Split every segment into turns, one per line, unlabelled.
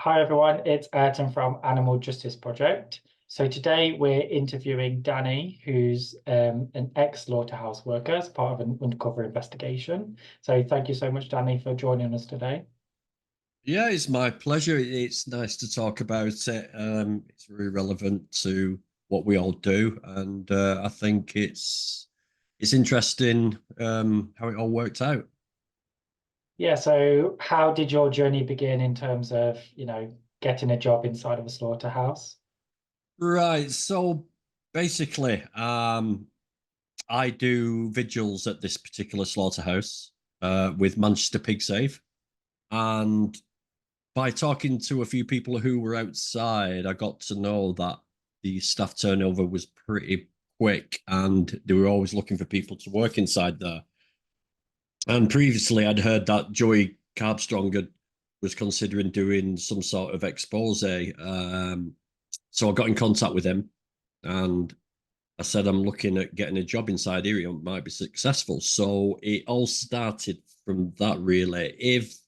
Hi everyone, it's Ayrton from Animal Justice Project. So today we're interviewing Danny, who's an ex-slaughterhouse worker as part of an undercover investigation. So thank you so much, Danny, for joining us today.
Yeah, it's my pleasure. It's nice to talk about it. It's very relevant to what we all do, and I think it's interesting how it all worked out.
Yeah, so how did your journey begin in terms of, getting a job inside of a slaughterhouse?
Right. So basically, I do vigils at this particular slaughterhouse with Manchester Pig Save, and by talking to a few people who were outside, I got to know that the staff turnover was pretty quick and they were always looking for people to work inside there. And previously, I'd heard that Joey Carbstrong was considering doing some sort of expose. So I got in contact with him and I said, I'm looking at getting a job inside here. It might be successful. So it all started from that, really. If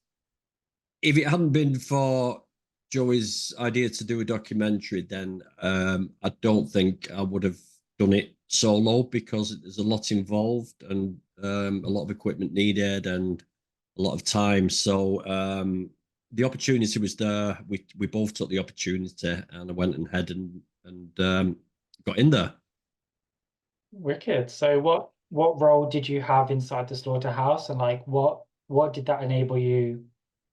it hadn't been for Joey's idea to do a documentary, then I don't think I would have done it solo because there's a lot involved and a lot of equipment needed and a lot of time. So the opportunity was there. We both took the opportunity, and I went ahead and got in there.
Wicked. So what role did you have inside the slaughterhouse, and like what did that enable you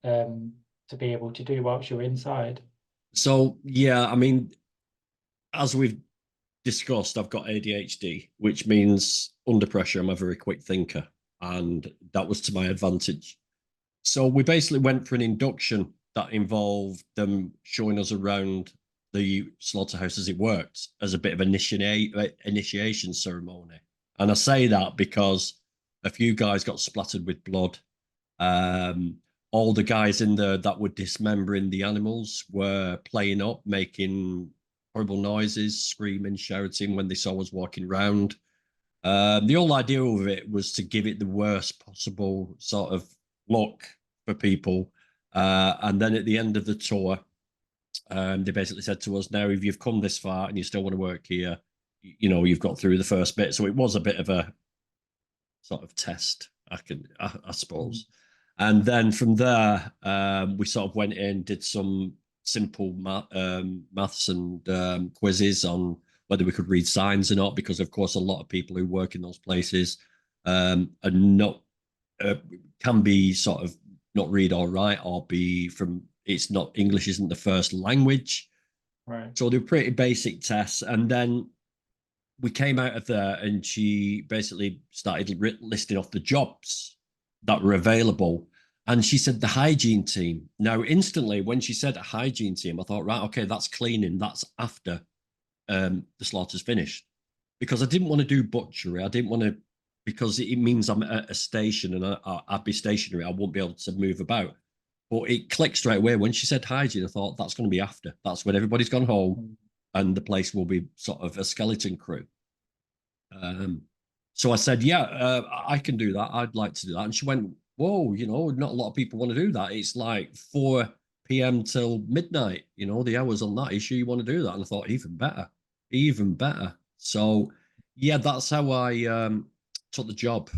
to be able to do whilst you were inside?
So yeah, I mean, as we've discussed, I've got ADHD, which means under pressure, I'm a very quick thinker. And that was to my advantage. So we basically went for an induction that involved them showing us around the slaughterhouse as it worked as a bit of an initiation ceremony. And I say that because a few guys got splattered with blood. Um, all the guys in there that were dismembering the animals were playing up, making horrible noises, screaming, shouting when they saw us walking around. The whole idea of it was to give it the worst possible sort of look for people. And then at the end of the tour, they basically said to us, now, if you've come this far and you still want to work here, you've got through the first bit. So it was a bit of a sort of test, I suppose. And then from there, we sort of went in, did some simple maths and quizzes on whether we could read signs or not, because of course a lot of people who work in those places are not uh, can be sort of not read or write or be from it's not English isn't the first language.
Right.
So they were pretty basic tests, and then we came out of there and she basically started listing off the jobs that were available. And she said the hygiene team. Now, instantly, when she said a hygiene team, I thought, right, okay, that's cleaning. That's after the slaughter's finished. Because I didn't want to do butchery. I didn't want to, because it means I'm at a station and I'd be stationary. I won't be able to move about. But it clicked straight away. When she said hygiene, I thought that's going to be after. That's when everybody's gone home and the place will be sort of a skeleton crew. Um, so I said, yeah, I can do that. I'd like to do that. And she went, whoa, not a lot of people want to do that. It's like 4 p.m. till midnight, the hours on that. Are you sure you want to do that? And I thought, even better, even better. So, yeah, that's how I took the job.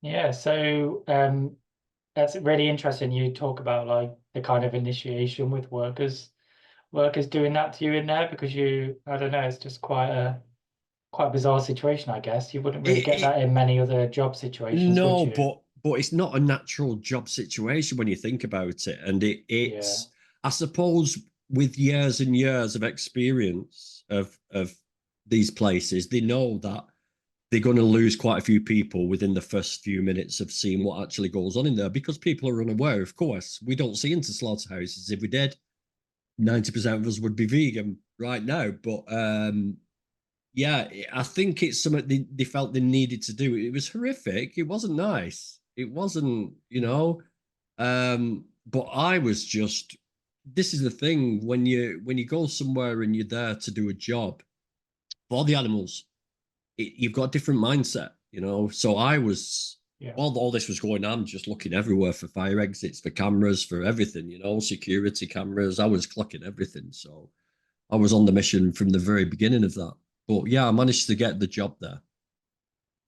Yeah, so that's really interesting. You talk about like the kind of initiation with workers doing that to you in there because I don't know, it's just quite a bizarre situation, I guess. You wouldn't really get
It,
that in many other job situations, would
No,
you?
but it's not a natural job situation when you think about it. And
Yeah.
it's I suppose with years and years of experience of these places, they know that they're going to lose quite a few people within the first few minutes of seeing what actually goes on in there because people are unaware. Of course, we don't see into slaughterhouses. If we did, 90% of us would be vegan right now. But yeah, I think it's something they felt they needed to do. It was horrific. It wasn't nice. It wasn't, but I was just this is the thing when you go somewhere and you're there to do a job for the animals, you've got a different mindset. So I was
Yeah.
While all this was going on, just looking everywhere for fire exits, for cameras, for everything, security cameras. I was clocking everything. So I was on the mission from the very beginning of that. But yeah, I managed to get the job there.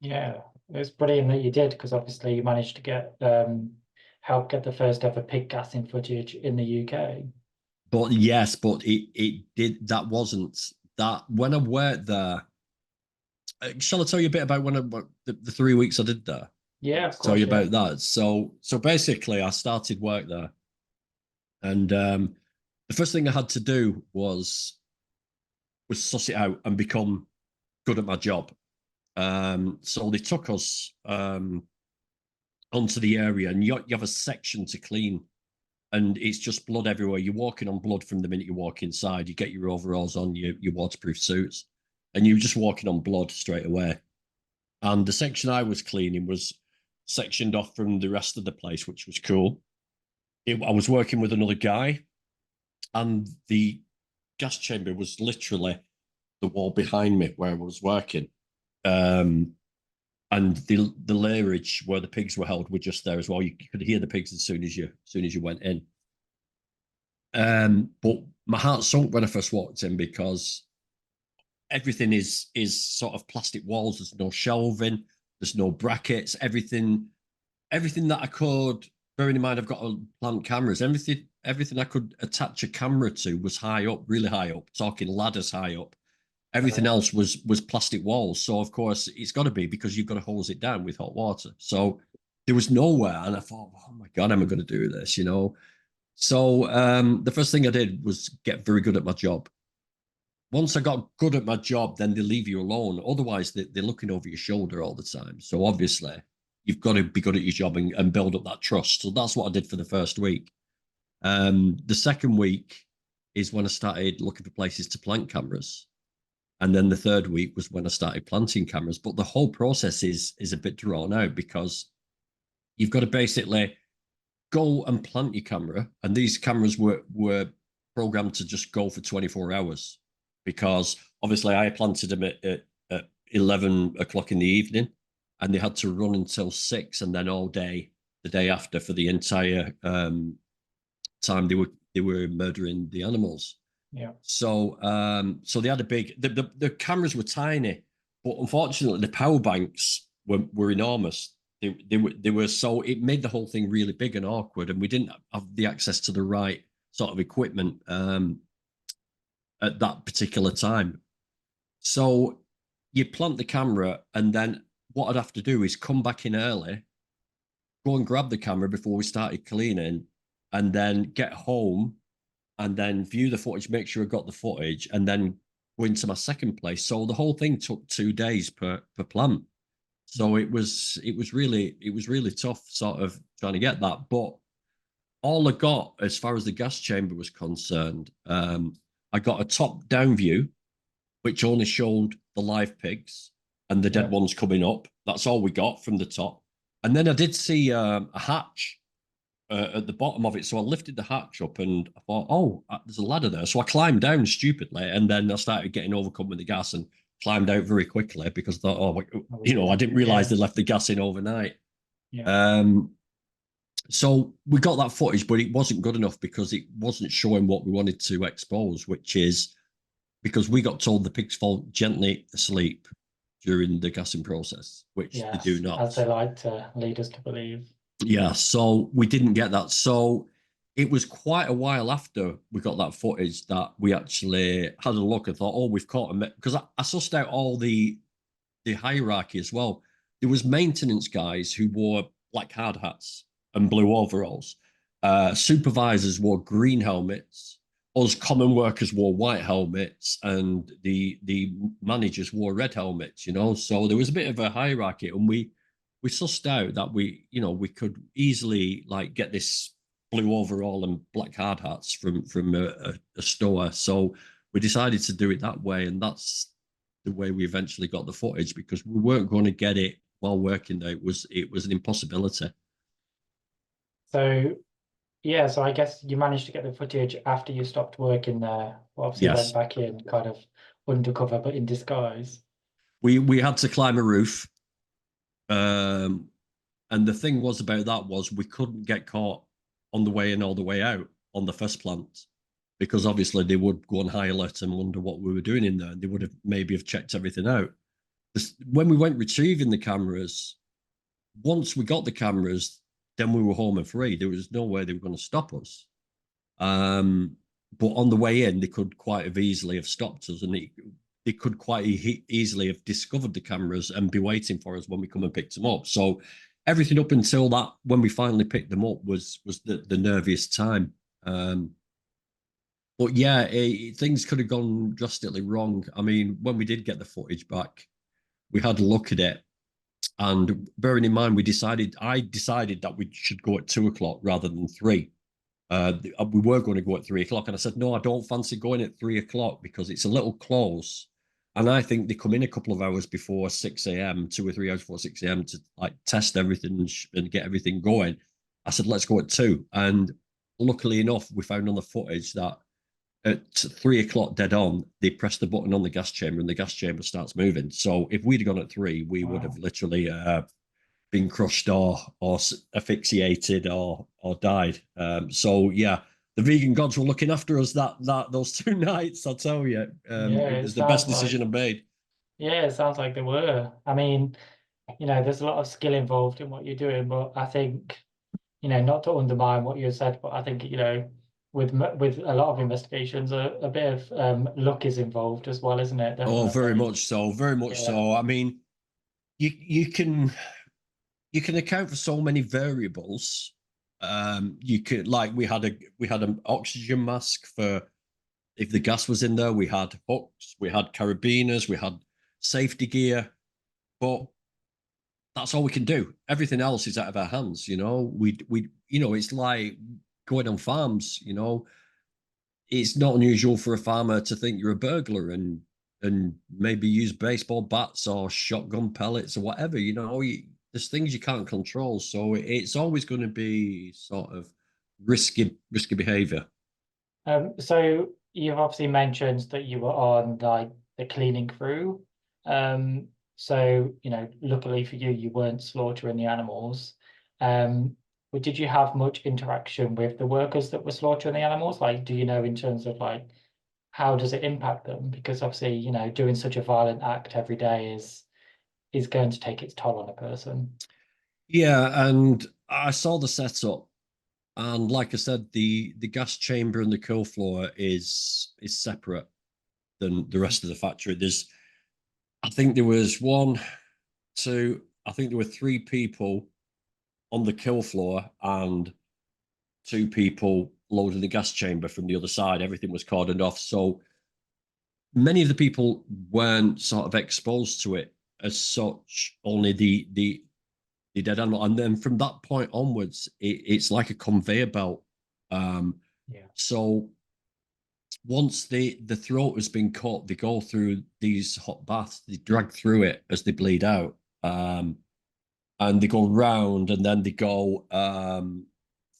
Yeah, it's brilliant that you did, because obviously you managed to get help get the first ever pig gassing footage in the UK.
But yes, but it did that wasn't that when I worked there. Shall I tell you a bit about what the 3 weeks I did there?
Yeah, of
Tell you
course, yeah.
about that. So basically, I started work there, and the first thing I had to do was suss it out and become good at my job. So they took us onto the area, and you have a section to clean, and it's just blood everywhere. You're walking on blood from the minute you walk inside. You get your overalls on, your waterproof suits, and you're just walking on blood straight away. And the section I was cleaning was sectioned off from the rest of the place, which was cool. I was working with another guy, and the gas chamber was literally the wall behind me where I was working. Um, and the lairage where the pigs were held were just there as well. You could hear the pigs as soon as you went in. But my heart sunk when I first walked in because everything is sort of plastic walls. There's no shelving. There's no brackets. Everything that I could. Bearing in mind, I've got plant cameras. Everything I could attach a camera to was high up, really high up. Talking ladders high up. Everything else was plastic walls. So of course it's got to be because you've got to hose it down with hot water. So there was nowhere, and I thought, oh my god, am I going to do this? So the first thing I did was get very good at my job. Once I got good at my job, then they leave you alone. Otherwise, they're looking over your shoulder all the time. So obviously, you've got to be good at your job and build up that trust. So that's what I did for the first week. The second week is when I started looking for places to plant cameras. And then the third week was when I started planting cameras. But the whole process is a bit drawn out because you've got to basically go and plant your camera. And these cameras were programmed to just go for 24 hours because obviously I planted them at 11 o'clock in the evening and they had to run until 6 and then all day the day after for the entire time they were murdering the animals.
Yeah.
So they had a big the cameras were tiny, but unfortunately the power banks were enormous. They were so it made the whole thing really big and awkward, and we didn't have the access to the right sort of equipment at that particular time. So you plant the camera, and then what I'd have to do is come back in early, go and grab the camera before we started cleaning, and then get home and then view the footage, make sure I got the footage, and then go into my second place. So the whole thing took 2 days per plant. So it was really tough sort of trying to get that. But all I got as far as the gas chamber was concerned, I got a top down view, which only showed the live pigs and the dead ones coming up. That's all we got from the top. And then I did see a hatch at the bottom of it. So I lifted the hatch up and I thought, oh, there's a ladder there. So I climbed down stupidly and then I started getting overcome with the gas and climbed out very quickly because I thought, I didn't realize they left the gas in overnight.
Yeah.
So we got that footage, but it wasn't good enough because it wasn't showing what we wanted to expose, which is because we got told the pigs fall gently asleep during the gassing process, which they do not.
As they like to lead us to believe.
Yeah, so we didn't get that. So it was quite a while after we got that footage that we actually had a look and thought, oh, we've caught them. Because I sussed out all the hierarchy as well. There was maintenance guys who wore black hard hats and blue overalls. Supervisors wore green helmets. Us common workers wore white helmets, and the managers wore red helmets. So there was a bit of a hierarchy, and we sussed out that we could easily like get this blue overall and black hard hats from a store. So we decided to do it that way, and that's the way we eventually got the footage because we weren't going to get it while working there. It was an impossibility.
So yeah, so I guess you managed to get the footage after you stopped working there. Well, obviously
Yes,
went back in kind of undercover, but in disguise.
we had to climb a roof, and And the thing was about that was we couldn't get caught on the way in or the way out on the first plant because obviously they would go on high alert and wonder what we were doing in there. And they would have maybe have checked everything out. When we went retrieving the cameras, once we got the cameras, then we were home and free. There was no way they were going to stop us. But on the way in, they could quite have easily have stopped us, and they could quite easily have discovered the cameras and be waiting for us when we come and picked them up. So everything up until that, when we finally picked them up, was the nerviest time. But yeah, things could have gone drastically wrong. I mean, when we did get the footage back, we had a look at it, and bearing in mind, I decided that we should go at 2 o'clock rather than 3. We were going to go at 3 o'clock, and I said, no, I don't fancy going at 3 o'clock because it's a little close. And I think they come in a couple of hours before 6 a.m., 2 or 3 hours before 6 a.m. to like test everything and get everything going. I said, let's go at 2. And luckily enough, we found on the footage that at 3 o'clock dead on, they press the button on the gas chamber and the gas chamber starts moving. So if we'd gone at 3, we would have literally been crushed or asphyxiated or died. So yeah, the vegan gods were looking after us those 2 nights. I'll tell you,
Yeah,
it
it
was the best
sounds
decision I
like
made.
yeah, it sounds like they were. I mean, there's a lot of skill involved in what you're doing, but I think, not to undermine what you said, but I think, with a lot of investigations, a bit of luck is involved as well, isn't it?
Oh, very
Definitely.
much so, very much
Yeah.
so. I mean, you can account for so many variables. You could like we had an oxygen mask for if the gas was in there. We had hooks, we had carabiners, we had safety gear, but that's all we can do. Everything else is out of our hands. It's like going on farms. It's not unusual for a farmer to think you're a burglar and maybe use baseball bats or shotgun pellets or whatever. There's things you can't control, so it's always going to be sort of risky behavior.
So you've obviously mentioned that you were on like the cleaning crew. So, luckily for you, you weren't slaughtering the animals. But did you have much interaction with the workers that were slaughtering the animals? Like, do you know in terms of like how does it impact them? Because obviously, doing such a violent act every day is going to take its toll on a person.
Yeah, and I saw the setup, and like I said, the gas chamber and the cool floor is separate than the rest of the factory. I think there was one, two, I think there were 3 people on the kill floor and 2 people loading the gas chamber from the other side. Everything was cordoned off. So many of the people weren't sort of exposed to it as such, only the dead animal. And then from that point onwards, it's like a conveyor belt.
Yeah.
So once the throat has been cut, they go through these hot baths, they drag through it as they bleed out. And they go round and then they go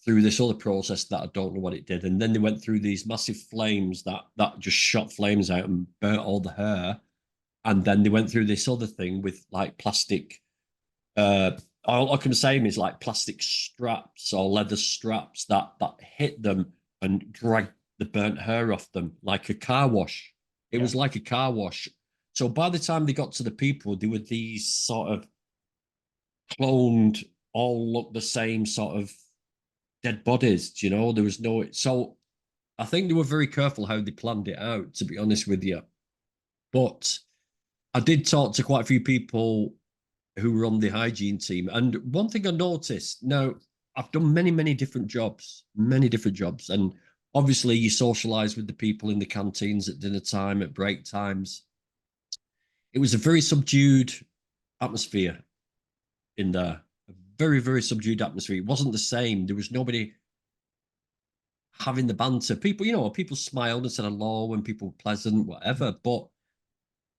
through this other process that I don't know what it did. And then they went through these massive flames that just shot flames out and burnt all the hair. And then they went through this other thing with like plastic. All I can say is like plastic straps or leather straps that hit them and dragged the burnt hair off them like a car wash. It
Yeah.
was like a car wash. So by the time they got to the people, they were these sort of cloned, all look the same sort of dead bodies. There was no. So I think they were very careful how they planned it out, to be honest with you. But I did talk to quite a few people who were on the hygiene team. And one thing I noticed now, I've done many many different jobs. And obviously, you socialize with the people in the canteens at dinner time, at break times. It was a very subdued atmosphere in there. A very, very subdued atmosphere. It wasn't the same. There was nobody having the banter. People smiled and said hello and people were pleasant, whatever. But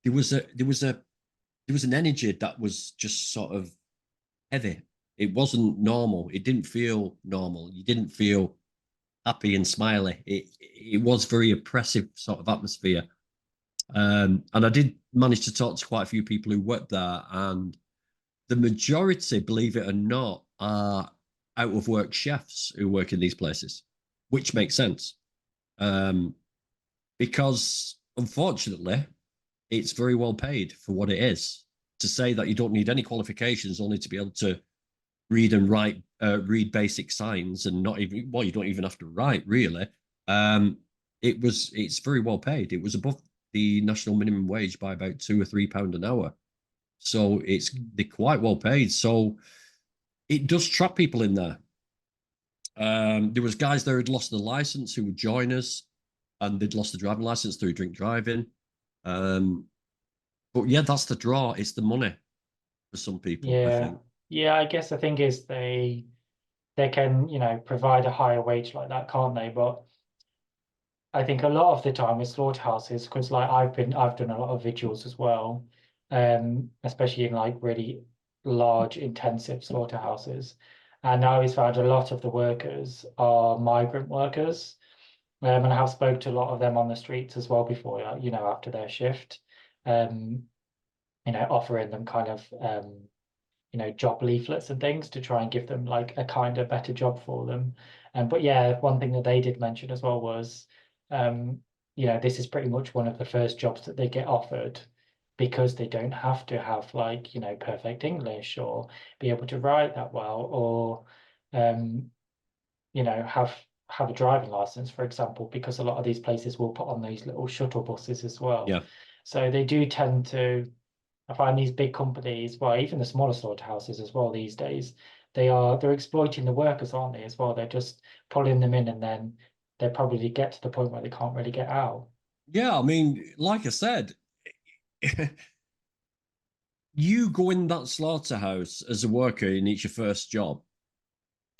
there was an energy that was just sort of heavy. It wasn't normal. It didn't feel normal. You didn't feel happy and smiley. It was very oppressive sort of atmosphere. And I did manage to talk to quite a few people who worked there, and the majority, believe it or not, are out of work chefs who work in these places, which makes sense. Um, because unfortunately, it's very well paid for what it is. To say that you don't need any qualifications, only to be able to read and write, read basic signs, and not even, well, you don't even have to write really. Um, it's very well paid. It was above the national minimum wage by about £2 or £3 an hour. So they're quite well paid. So it does trap people in there. There was guys there who'd lost their license who would join us, and they'd lost the driving license through drink driving. Um, but yeah, that's the draw. It's the money for some people, I
Yeah.
think.
Yeah, I guess the thing is they can, provide a higher wage like that, can't they? But I think a lot of the time with slaughterhouses, because like I've done a lot of vigils as well, especially in like really large, intensive slaughterhouses. And I always found a lot of the workers are migrant workers. And I have spoke to a lot of them on the streets as well before, after their shift, um, offering them kind of job leaflets and things to try and give them like a kind of better job for them. But yeah, one thing that they did mention as well was, um, this is pretty much one of the first jobs that they get offered because they don't have to have like, perfect English or be able to write that well or, um, have a driving license, for example, because a lot of these places will put on these little shuttle buses as well.
Yeah.
So they do tend to I find these big companies, well, even the smaller slaughterhouses as well these days, they're exploiting the workers, aren't they, as well? They're just pulling them in and then they probably get to the point where they can't really get out.
Yeah, I mean, like I said, you go in that slaughterhouse as a worker and it's your first job,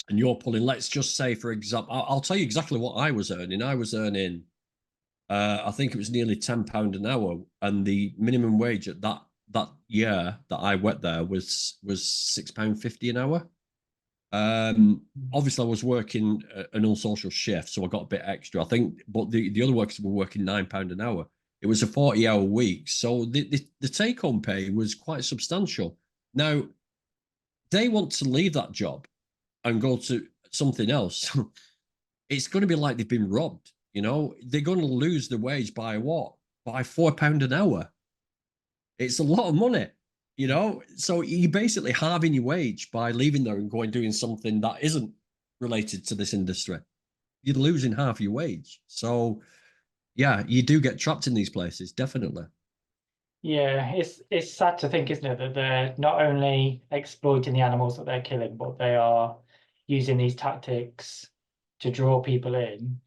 and you're pulling, let's just say, for example, I'll tell you exactly what I was earning. I was earning, I think it was nearly £10 an hour, and the minimum wage at that year that I went there was £6.50 an hour. Obviously, I was working an all-social shift, so I got a bit extra. I think, but the other workers were working £9 an hour. It was a 40-hour week, so the take-home pay was quite substantial. Now they want to leave that job and go to something else. It's going to be like they've been robbed. They're going to lose the wage by what? By £4 an hour. It's a lot of money. So you're basically halving your wage by leaving there and going doing something that isn't related to this industry. You're losing half your wage. So yeah, you do get trapped in these places, definitely.
Yeah, it's sad to think, isn't it, that they're not only exploiting the animals that they're killing, but they are using these tactics to draw people in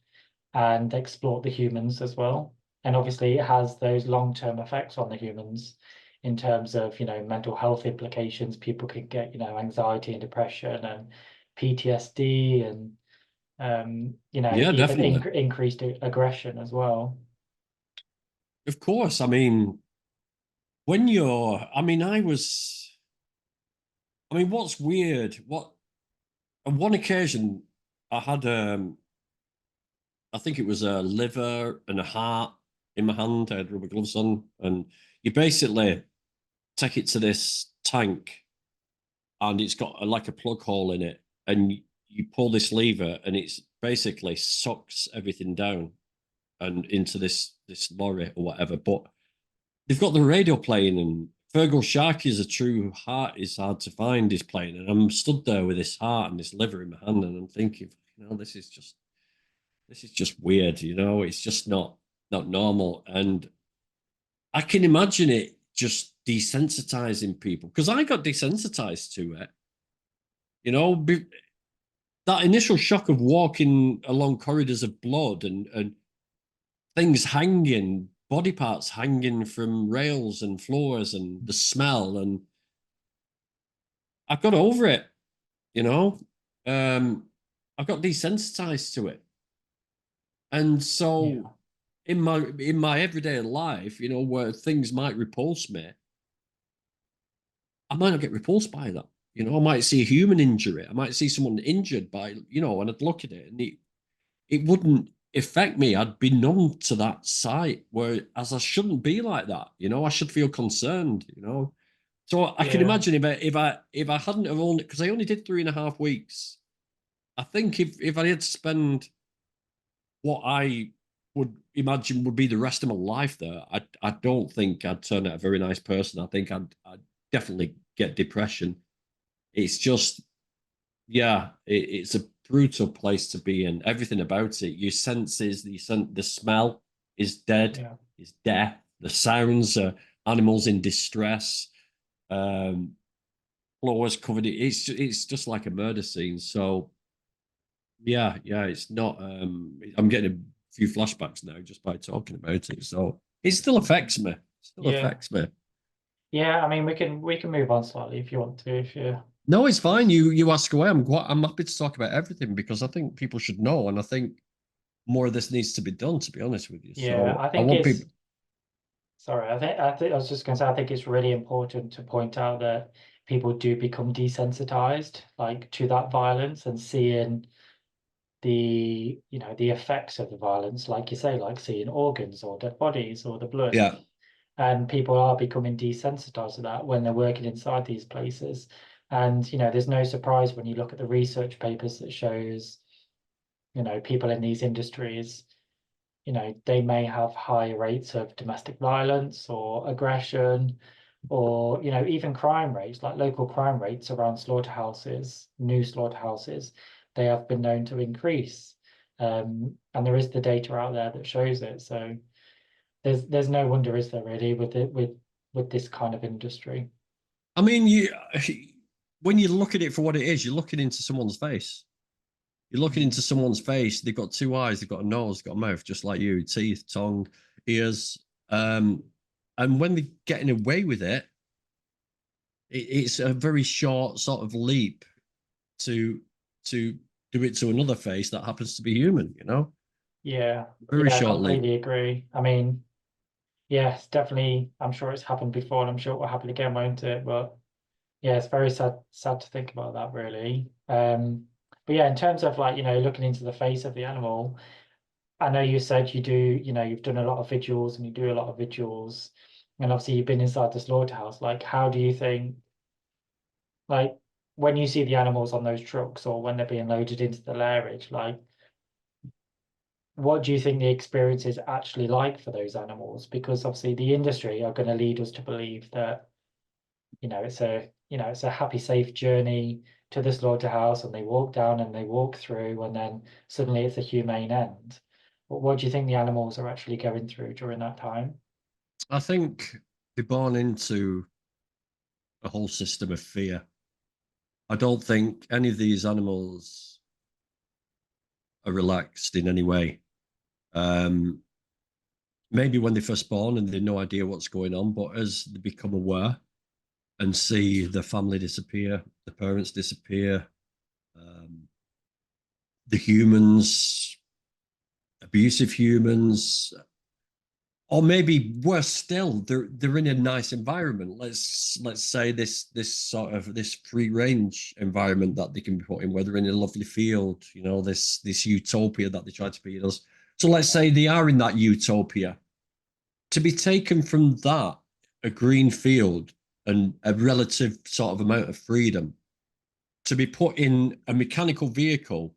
and exploit the humans as well. And obviously, it has those long-term effects on the humans in terms of, mental health implications. People can get, anxiety and depression and PTSD and,
Yeah,
even
definitely.
increased aggression as well.
Of course. I mean, when you're, I mean, what's weird? On one occasion, I had, I think it was a liver and a heart in my hand. I had rubber gloves on, and you basically take it to this tank, and it's got like a plug hole in it, and you pull this lever, and it's basically sucks everything down and into this lorry or whatever. But they've got the radio playing, and Fergal Sharkey is a true heart is hard to find is playing, and I'm stood there with this heart and this liver in my hand, and I'm thinking, this is just weird. It's just not normal, and I can imagine it just desensitizing people because I got desensitized to it. You know, that initial shock of walking along corridors of blood and things hanging, body parts hanging from rails and floors, and the smell, and I got over it. You know, um, I got desensitized to it, and so
Yeah.
in my everyday life, where things might repulse me, I might not get repulsed by that. I might see a human injury. I might see someone injured by, and I'd look at it and it wouldn't affect me. I'd be numb to that sight, where as I shouldn't be like that. I should feel concerned. So I can
Yeah,
imagine if I hadn't have only because I only did 3.5 weeks. I think if I had to spend what I would imagine would be the rest of my life there, I don't think I'd turn out a very nice person. I think I'd definitely get depression. It's just, yeah, it's a brutal place to be in. Everything about it, your senses, the smell is dead,
yeah,
is death. The sounds, animals in distress, um, floors covered. It's just like a murder scene. So yeah, yeah, it's not. I'm getting a few flashbacks now just by talking about it. So it still affects me. Still
yeah,
affects me.
yeah. I mean, we can move on slightly if you want to. If you,
No, it's fine. You ask away. I'm happy to talk about everything because I think people should know, and I think more of this needs to be done. To be honest with you,
yeah,
so
I
I
think
want
it's.
people.
Sorry, I think I was just going to say I think it's really important to point out that people do become desensitized, like to that violence and seeing the effects of the violence, like you say, like seeing organs or dead bodies or the blood.
Yeah,
And people are becoming desensitized to that when they're working inside these places. And there's no surprise when you look at the research papers that shows, people in these industries, they may have high rates of domestic violence or aggression, or even crime rates, like local crime rates around slaughterhouses, new slaughterhouses, they have been known to increase. And there is the data out there that shows it. So there's no wonder, is there really, with this kind of industry?
I mean, you when you look at it for what it is, you're looking into someone's face. You're looking
Mm.
into someone's face. They've got two eyes, they've got a nose, they've got a mouth, just like you, teeth, tongue, ears. Um, and when they're getting away with it, it's a very short sort of leap to to do it to another face that happens to be human.
Yeah,
Very
yeah, I
short leap.
completely agree. I mean, yes, definitely. I'm sure it's happened before, and I'm sure it will happen again, won't it? But yeah, it's very sad to think about that, really. But yeah, in terms of like, looking into the face of the animal, I know you said you've done a lot of vigils and you do a lot of vigils, and obviously you've been inside the slaughterhouse. Like, how do you think, like, when you see the animals on those trucks or when they're being loaded into the lairage, like, what do you think the experience is actually like for those animals? Because obviously the industry are going to lead us to believe that it's a happy, safe journey to the slaughterhouse, and they walk down and they walk through, and then suddenly it's a humane end. But what do you think the animals are actually going through during that time?
I think they're born into a whole system of fear. I don't think any of these animals are relaxed in any way. Um, Maybe when they're first born and they've no idea what's going on, but as they become aware and see the family disappear, the parents disappear, um, the humans, abusive humans, or maybe worse still, they're in a nice environment. Let's say this sort of this free range environment that they can be put in, where they're in a lovely field, this utopia that they try to feed us. So let's
Yeah,
say they are in that utopia. To be taken from that, a green field and a relative sort of amount of freedom, to be put in a mechanical vehicle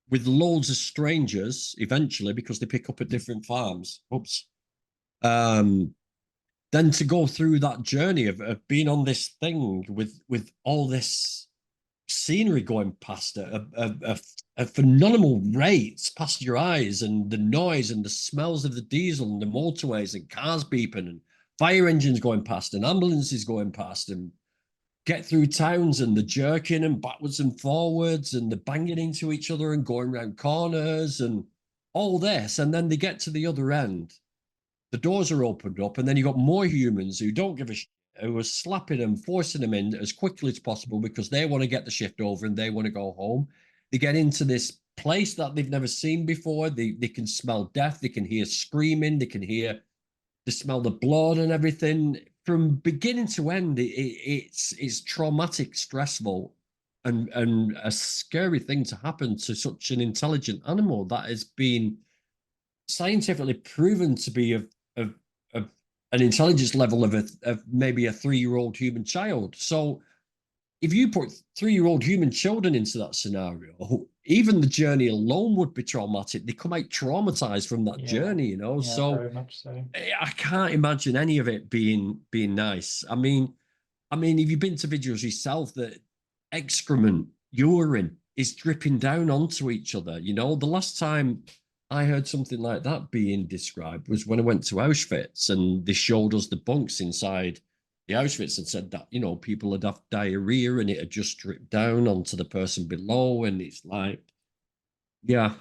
with loads of strangers eventually because they pick up at different farms. Oops. Um, then to go through that journey of being on this thing with all this scenery going past it, a phenomenal rates past your eyes, and the noise and the smells of the diesel and the motorways and cars beeping and fire engines going past and ambulances going past, and get through towns and the jerking and backwards and forwards and the banging into each other and going around corners and all this. And then they get to the other end, the doors are opened up, and then you got more humans who don't give a shit, who are slapping them, forcing them in as quickly as possible because they want to get the shift over and they want to go home. They get into this place that they've never seen before. They can smell death, they can hear screaming, they smell the blood and everything. From beginning to end, it's traumatic, stressful, and a scary thing to happen to such an intelligent animal that has been scientifically proven to be of an intelligence level of maybe a 3-year-old human child. So if you put 3-year-old human children into that scenario, even the journey alone would be traumatic. They come out traumatized from that
Yeah,
journey, you know.
yeah,
So
very much so.
I can't imagine any of it being nice. I mean, if you've been to videos yourself, that excrement, urine is dripping down onto each other. You know, the last time I heard something like that being described was when I went to Auschwitz, and they showed us the bunks inside the Auschwitz and said that, you know, people had had diarrhea and it had just dripped down onto the person below. And it's like, yeah,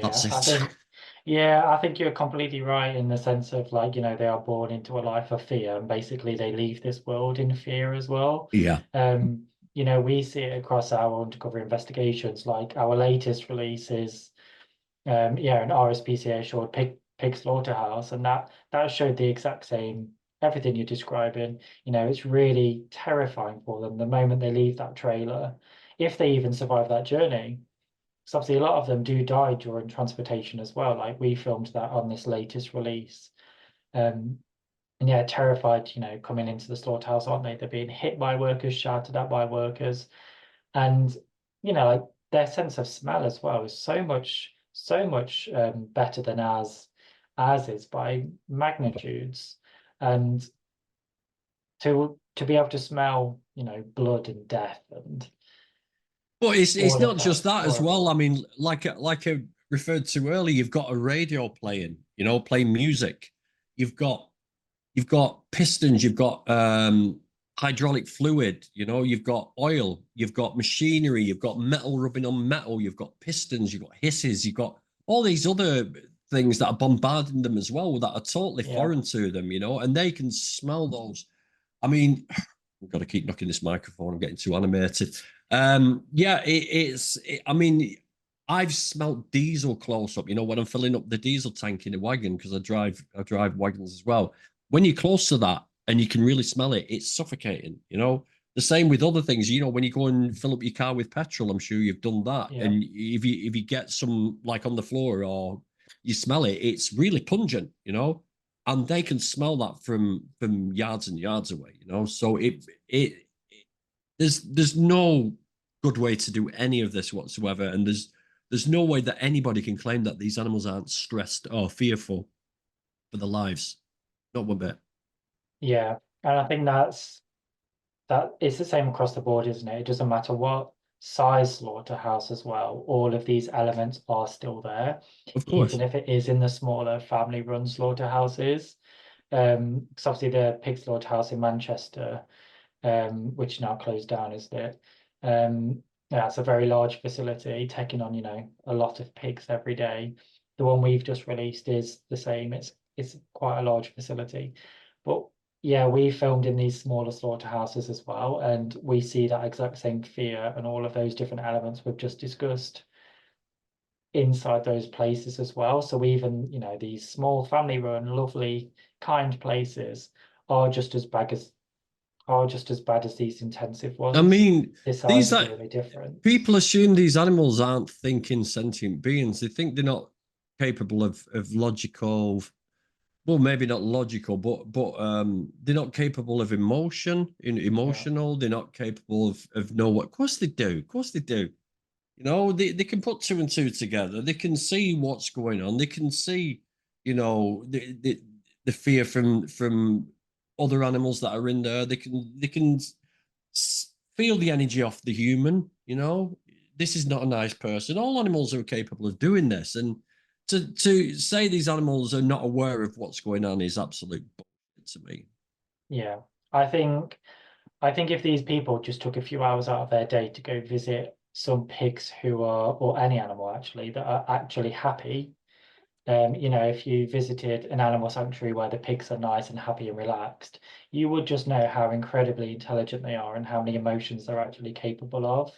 that's
Yeah, I
it.
think, yeah, I think you're completely right in the sense of like, they are born into a life of fear and basically they leave this world in fear as well.
Yeah.
We see it across our undercover investigations, like our latest release is an RSPCA assured pig slaughterhouse, and that showed the exact same everything you're describing. It's really terrifying for them the moment they leave that trailer, if they even survive that journey. Because obviously a lot of them do die during transportation as well. Like we filmed that on this latest release. Um, and yeah, terrified, coming into the slaughterhouse, aren't they? They're being hit by workers, shouted at by workers. And, like their sense of smell as well is so much better than ours is by magnitudes. And to be able to smell, blood and death and
But it's
all of
not
that
just
is
that as well. I
horrible.
mean, like I referred to earlier, you've got a radio playing, you know, playing music. You've got you've got pistons, you've got hydraulic fluid, you know, you've got oil, you've got machinery, you've got metal rubbing on metal, you've got pistons, you've got hisses, you've got all these other things that are bombarding them as well that are totally
Yeah.
foreign to them, you know, and they can smell those. I mean, I've got to keep knocking this microphone. I'm getting too animated. Yeah, I mean, I've smelt diesel close up. You know, when I'm filling up the diesel tank in a wagon, because I drive wagons as well. When you're close to that and you can really smell it, it's suffocating. You know, the same with other things. You know, when you go and fill up your car with petrol, I'm sure you've done that.
Yeah.
And if you get some like on the floor or you smell it, it's really pungent. You know, and they can smell that from yards and yards away, you know. So it there's no good way to do any of this whatsoever, and there's no way that anybody can claim that these animals aren't stressed or fearful for their lives, not one bit.
Yeah. And I think that it's the same across the board, isn't it? It doesn't matter what size slaughterhouse as well, all of these elements are still there,
Of
even
course.
if it is in the smaller family-run slaughterhouses. Because obviously the pig slaughterhouse in Manchester, which now closed down, isn't it? Yeah, it's a very large facility taking on, a lot of pigs every day. The one we've just released is the same. It's quite a large facility. But yeah, we filmed in these smaller slaughterhouses as well, and we see that exact same fear and all of those different elements we've just discussed inside those places as well. So even, these small family-run, lovely, kind places are just as bad as these intensive
I
ones.
mean,
The
these
size is
are
really different.
people assume these animals aren't thinking sentient beings. They think they're not capable of logical, well, maybe not logical, but they're not capable of
Yeah,
emotional. They're not capable of know what. Of course they do. Of course they do. You know, they can put two and two together. They can see what's going on. They can see, you know, the fear from other animals that are in there. They can feel the energy off the human. You know, this is not a nice person. All animals are capable of doing this, and to say these animals are not aware of what's going on is absolute bullshit to me.
yeah. I think I think if these people just took a few hours out of their day to go visit some pigs who are, or any animal actually, that are actually happy, if you visited an animal sanctuary where the pigs are nice and happy and relaxed, you would just know how incredibly intelligent they are and how many emotions they're actually capable of.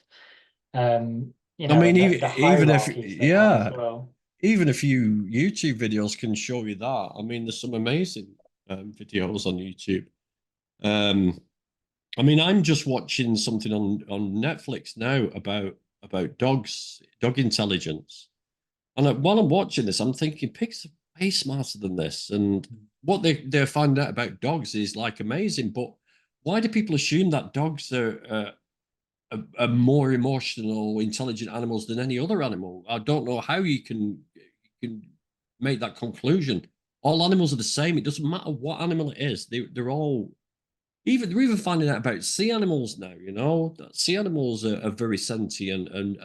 I mean,
And the
even if
hierarchies they have as
yeah,
well.
even a few YouTube videos can show you that. I mean, there's some amazing videos on YouTube. Um, I mean, I'm just watching something on Netflix now about dog intelligence, and while I'm watching this, I'm thinking pigs. way smarter than this. And what they're finding out about dogs is like amazing. But why do people assume that dogs are more emotional, intelligent animals than any other animal? I don't know how you can make that conclusion. All animals are the same. It doesn't matter what animal it is. They're all even they're even finding out about sea animals now. You know, that sea animals are very sentient and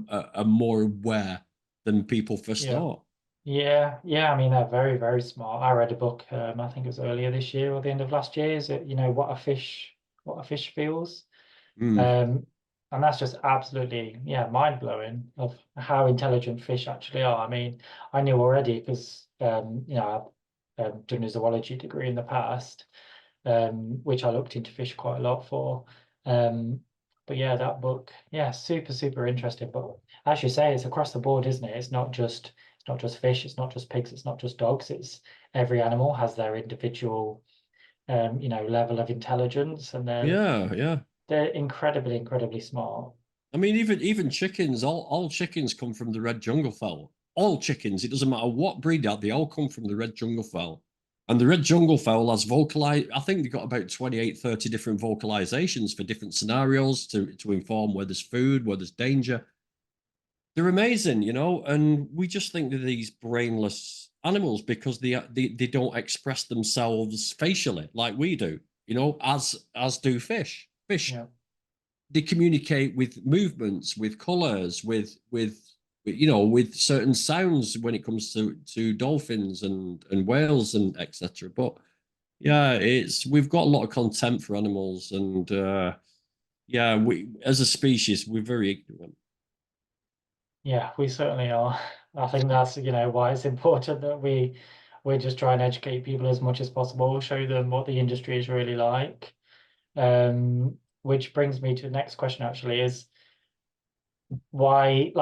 are more aware than people first
Yeah.
thought.
Yeah, yeah. I mean, they're very, very smart. I read a book, I think it was earlier this year or the end of last year. Is it, what a fish feels?
Mm.
Um, and that's just absolutely, yeah, mind blowing of how intelligent fish actually are. I mean, I knew already because, I've done a zoology degree in the past, which I looked into fish quite a lot for. Um, but yeah, that book, yeah, super, super interesting. But as you say, it's across the board, isn't it? It's not just fish, it's not just pigs, it's not just dogs. It's every animal has their individual, level of intelligence, and
Yeah, yeah.
they're incredibly, incredibly smart.
I mean, even chickens, all chickens come from the red jungle fowl. All chickens, it doesn't matter what breed they are, they all come from the red jungle fowl. And the red jungle fowl has vocalized, I think they've got about 28, 30 different vocalizations for different scenarios to inform where there's food, where there's danger. They're amazing, you know, and we just think they're these brainless animals because they don't express themselves facially like we do, you know, as do fish. Fish,
Yeah.
they communicate with movements, with colors, with certain sounds when it comes to dolphins and whales and etc. But yeah, it's we've got a lot of contempt for animals, and yeah, we as a species we're very ignorant.
Yeah, we certainly are. I think that's, why it's important that we just try and educate people as much as possible, show them what the industry is really like. Which brings me to the next question actually is why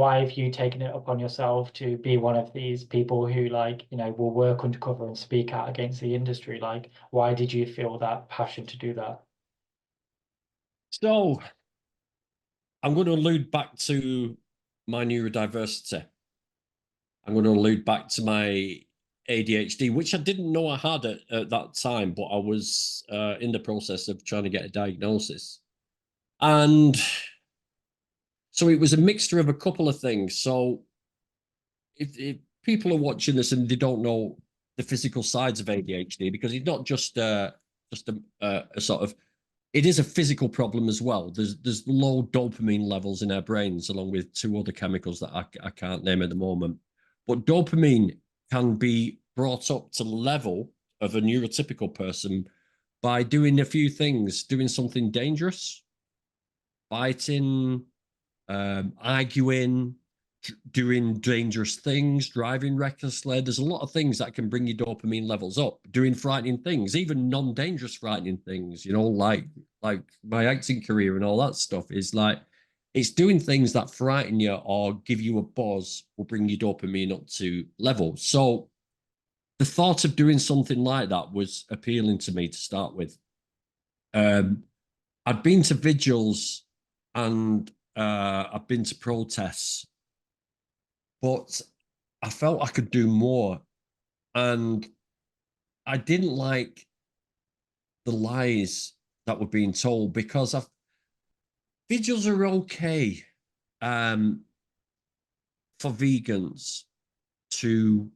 have you taken it upon yourself to be one of these people who will work undercover and speak out against the industry? Like, why did you feel that passion to do that?
So I'm going to allude back to my neurodiversity. I'm going to allude back to my ADHD, which I didn't know I had at that time, but I was in the process of trying to get a diagnosis. And so it was a mixture of a couple of things. So if people are watching this and they don't know the physical sides of ADHD, because it's not just a sort of it is a physical problem as well. There's low dopamine levels in our brains, along with two other chemicals that I can't name at the moment. But dopamine can be brought up to the level of a neurotypical person by doing a few things, doing something dangerous, biting, arguing, doing dangerous things, driving recklessly. There's a lot of things that can bring your dopamine levels up. Doing frightening things, even non-dangerous frightening things. You know, like my acting career and all that stuff is like it's doing things that frighten you or give you a buzz will bring your dopamine up to level. So the thought of doing something like that was appealing to me to start with. Um, I'd been to vigils and I've been to protests, but I felt I could do more. And I didn't like the lies that were being told because vigils are okay um, for vegans to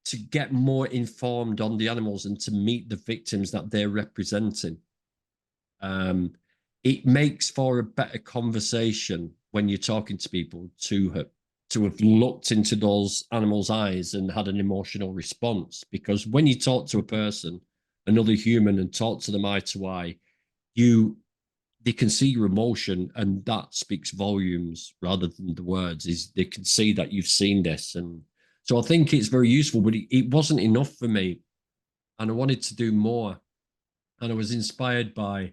to get more informed on the animals and to meet the victims that they're representing. Um, it makes for a better conversation when you're talking to people to have looked into those animals' eyes and had an emotional response. Because when you talk to a person, another human, and talk to them eye to eye, you they can see your emotion, and that speaks volumes rather than the words. Is they can see that you've seen this, and so I think it's very useful. But it wasn't enough for me, and I wanted to do more. And I was inspired by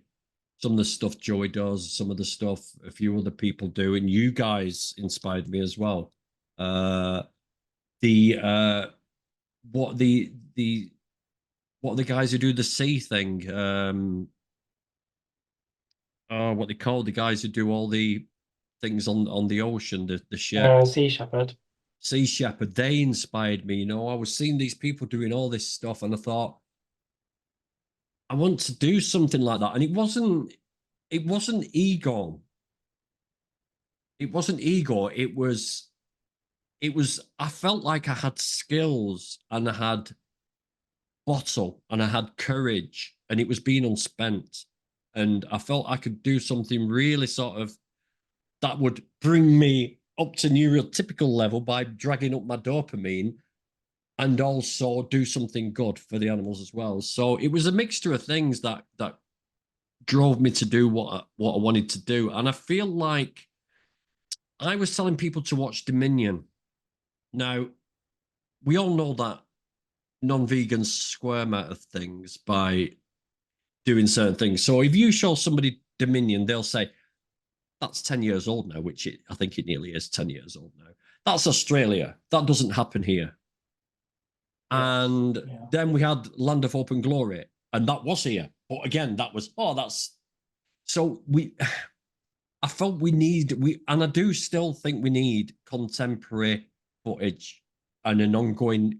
some of the stuff Joey does, some of the stuff a few other people do, and you guys inspired me as well. Uh, the what the what are the guys who do the sea thing? What they call the guys who do all the things on the ocean, the ship.
Sea Shepherd.
Sea Shepherd, they inspired me. I was seeing these people doing all this stuff, and I thought, I want to do something like that. And it wasn't ego. It wasn't ego. It was I felt like I had skills and I had bottle and I had courage, and it was being unspent. And I felt I could do something really sort of that would bring me up to neurotypical level by dragging up my dopamine, and also do something good for the animals as well. So it was a mixture of things that drove me to do what I wanted to do. And I feel like I was telling people to watch Dominion. Now, we all know that non-vegans squirm out of things by doing certain things. So if you show somebody Dominion, they'll say, that's 10 years old now, which I think it nearly is 10 years old now. That's Australia. That doesn't happen here.
Yes.
And
Yeah.
then we had Land of Hope and Glory, and that was here. But again, that was, that's so I felt and I do still think we need contemporary footage and an ongoing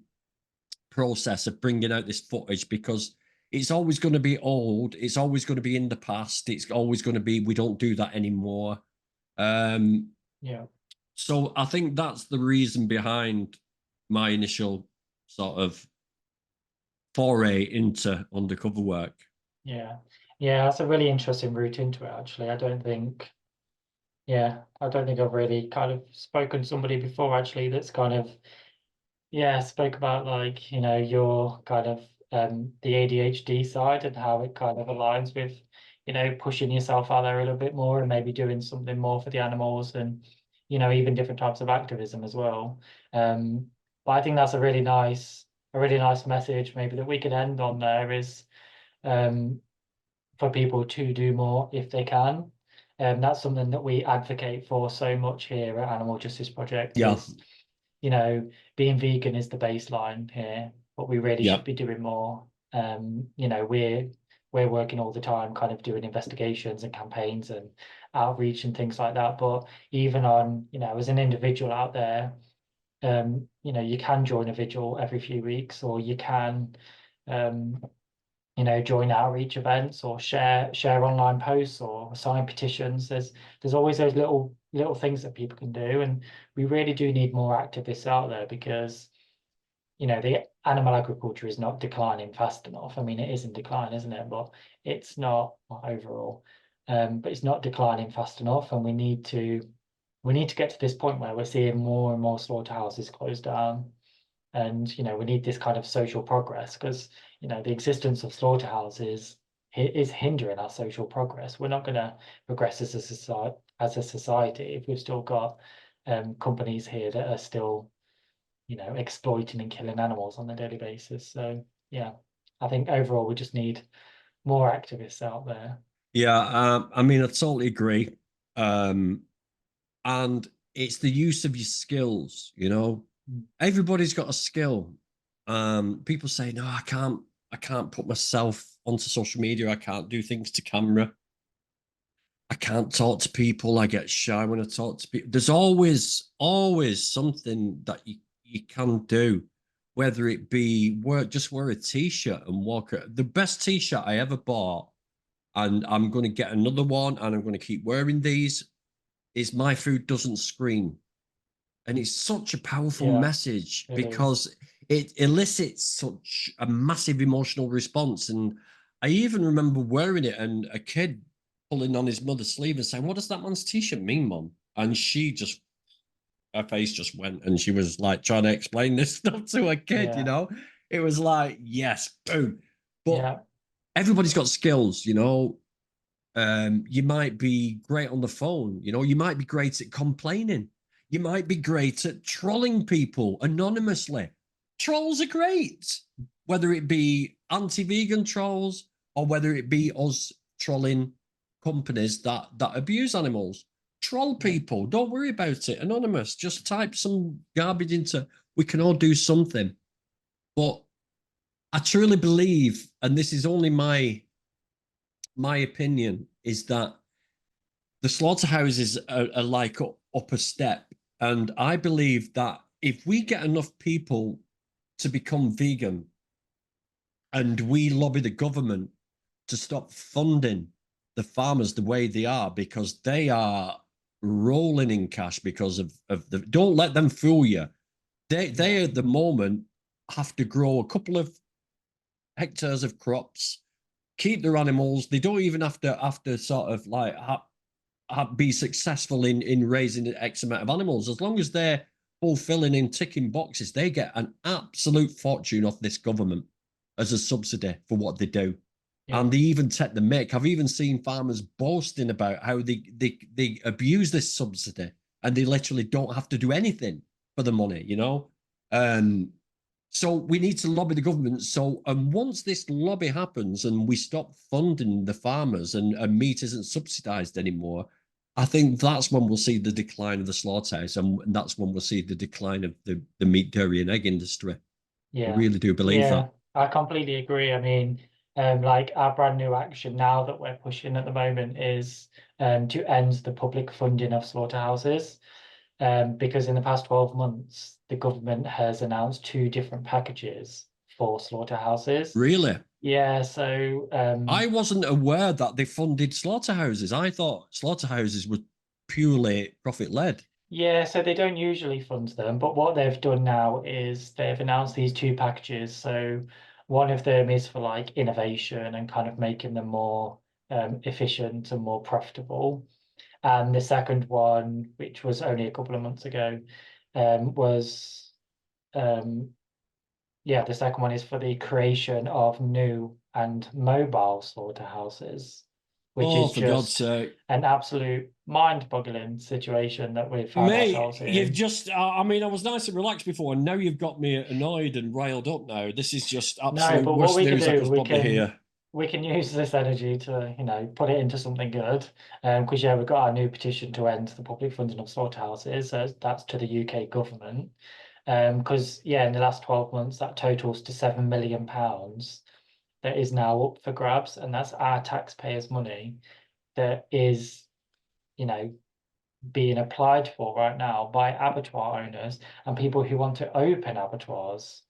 process of bringing out this footage, because it's always going to be old. It's always going to be in the past. It's always going to be, we don't do that anymore.
Yeah.
So I think that's the reason behind my initial sort of foray into undercover work.
Yeah. Yeah, that's a really interesting route into it, actually. I don't think I've really kind of spoken to somebody before actually that's kind of spoke about like, your kind of the ADHD side and how it kind of aligns with, pushing yourself out there a little bit more and maybe doing something more for the animals and, even different types of activism as well. But I think that's a really nice message maybe that we could end on there is um for people to do more if they can. That's something that we advocate for so much here at Animal Justice Project
Yeah,
is, you know, being vegan is the baseline here, but we really
yeah,
should be doing more. We're working all the time, kind of doing investigations and campaigns and outreach and things like that. But even on, as an individual out there, you can join a vigil every few weeks, or you can um, join outreach events or share online posts or sign petitions. There's always those little things that people can do, and we really do need more activists out there because the animal agriculture is not declining fast enough. I mean, it is in decline, isn't it? But it's not overall, but it's not declining fast enough, and we need to get to this point where we're seeing more and more slaughterhouses close down. And we need this kind of social progress because the existence of slaughterhouses is hindering our social progress. We're not going to progress as a society if we've still got companies here that are still exploiting and killing animals on a daily basis. So yeah, I think overall we just need more activists out there.
yeah. I mean, I totally agree. Um, and it's the use of your skills. Everybody's got a skill. People say, no, I can't put myself onto social media. I can't do things to camera. I can't talk to people. I get shy when I talk to people. There's always something that you can do, whether it be just wear a t-shirt and walk. The best t-shirt I ever bought, and I'm going to get another one, and I'm going to keep wearing these, is "My food doesn't scream." And it's such a powerful
Yeah,
message
it is.
because it elicits such a massive emotional response. And I even remember wearing it and a kid pulling on his mother's sleeve and saying, "What does that man's t-shirt mean, Mom?" And her face just went, and she was like trying to explain this stuff to her kid.
Yeah,
It was like, yes, boom. But
yeah,
everybody's got skills. You might be great on the phone, you might be great at complaining, you might be great at trolling people anonymously. Trolls are great, whether it be anti-vegan trolls or whether it be us trolling companies that abuse animals. Troll
yeah,
people, don't worry about it, anonymous, just type some garbage into, we can all do something. But I truly believe, and this is only my opinion, is that the slaughterhouses are like up a step. And I believe that if we get enough people to become vegan and we lobby the government to stop funding the farmers the way they are, because they are rolling in cash because of the, don't let them fool you. They at the moment have to grow a couple of hectares of crops, keep their animals. They don't even have to sort of like be successful in raising X amount of animals. As long as they're fulfilling and ticking boxes, they get an absolute fortune off this government as a subsidy for what they do.
Yeah.
And they even take the mick. I've even seen farmers boasting about how they abuse this subsidy and they literally don't have to do anything for the money, you know? So we need to lobby the government. So, and once this lobby happens and we stop funding the farmers and meat isn't subsidized anymore, I think that's when we'll see the decline of the slaughterhouse, and that's when we'll see the decline of the meat, dairy, and egg industry. I
Yeah.
really do believe
Yeah,
that.
I completely agree. I mean, like our brand new action now that we're pushing at the moment is to end the public funding of slaughterhouses. Because in the past 12 months, the government has announced two different packages for slaughterhouses.
Really,
Yeah, so
I wasn't aware that they funded slaughterhouses. I thought slaughterhouses were purely profit led.
yeah, so they don't usually fund them, but what they've done now is they've announced these two packages. So one of them is for like innovation and kind of making them more efficient and more profitable. And the second one, which was only a couple of months ago, was um, yeah, the second one is for the creation of new and mobile slaughterhouses, which
Oh,
is
for God's
just
sake.
an absolute mind-boggling situation that we've found
Mate,
ourselves
you've
in.
just, I mean, I was nice and relaxed before, and now you've got me annoyed and riled up now. This is just
No,
absolute
but what
worst
we can
news I
do,
could probably hear.
we can use this energy to, put it into something good. Because yeah, we've got our new petition to end the public funding of slaughterhouses. That's to the UK government. Because yeah, in the last 12 months, that totals to £7 million that is now up for grabs, and that's our taxpayers' money that is, you know, being applied for right now by abattoir owners and people who want to open abattoirs,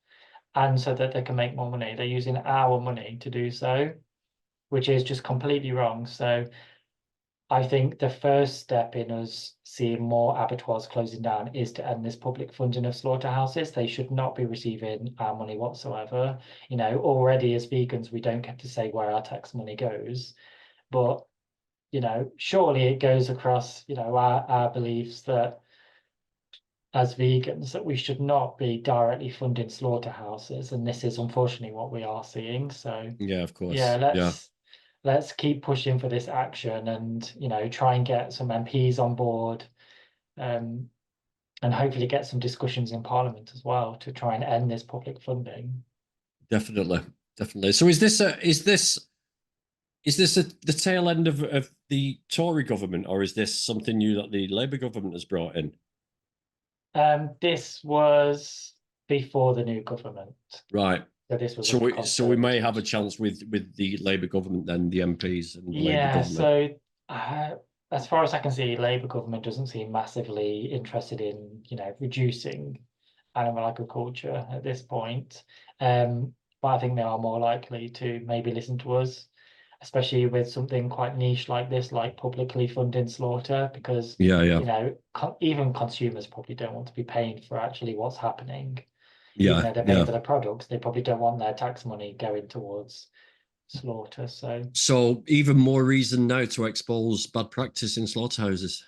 and so that they can make more money. They're using our money to do so, which is just completely wrong. So I think the first step in us seeing more abattoirs closing down is to end this public funding of slaughterhouses. They should not be receiving our money whatsoever. Already as vegans, we don't get to say where our tax money goes, but surely it goes across, our beliefs that as vegans that we should not be directly funding slaughterhouses, and this is unfortunately what we are seeing. So
Yeah, of
yeah,
course. Yeah,
let's keep pushing for this action and try and get some MPs on board, um, and hopefully get some discussions in Parliament as well to try and end this public funding.
definitely. Definitely. So is this the tail end of the Tory government, or is this something new that the Labour government has brought in?
This was before the new government,
Right.
so this was
So
under
we may have a
Conservative.
chance with the Labour government then, the MPs and the Labour
Yeah,
government.
so uh, as far as I can see, Labour government doesn't seem massively interested in, reducing animal agriculture at this point. But I think they are more likely to maybe listen to us, especially with something quite niche like this, like publicly funding slaughter, because,
Yeah, yeah,
even consumers probably don't want to be paying for actually what's happening. Even
yeah,
though they're paying
yeah.
for the products, they probably don't want their tax money going towards slaughter. So.
So even more reason now to expose bad practice in slaughterhouses.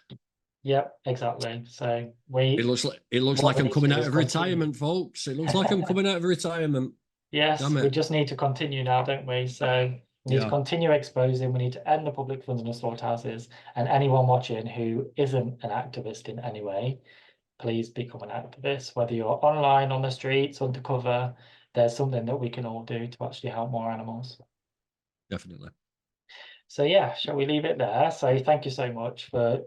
Yep, exactly. So
It looks
what
like
we
I'm
need to
coming
do
out
is
of
continue.
retirement, folks. It looks like I'm coming out of retirement.
Yes,
Damn
we
it.
just need to continue now, don't we? So we need to
Yeah,
continue exposing. We need to end the public funding of slaughterhouses. And anyone watching who isn't an activist in any way, please become an activist. Whether you're online, on the streets, undercover, there's something that we can all do to actually help more animals.
definitely.
So yeah, shall we leave it there? So thank you so much for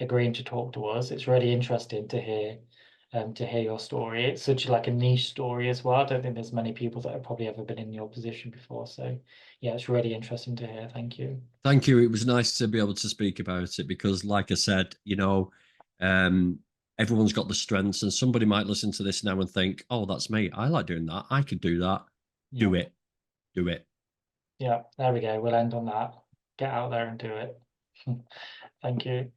agreeing to talk to us. It's really interesting to hear your story. It's such like a niche story as well. I don't think there's many people that have probably ever been in your position before. So yeah, it's really interesting to hear. Thank you.
Thank you. It was nice to be able to speak about it because, like I said, um, everyone's got the strengths, and somebody might listen to this now and think, oh, that's me. I like doing that. I could do that.
Yeah.
Do it. Do it.
Yeah, there we go. We'll end on that. Get out there and do it. Thank you.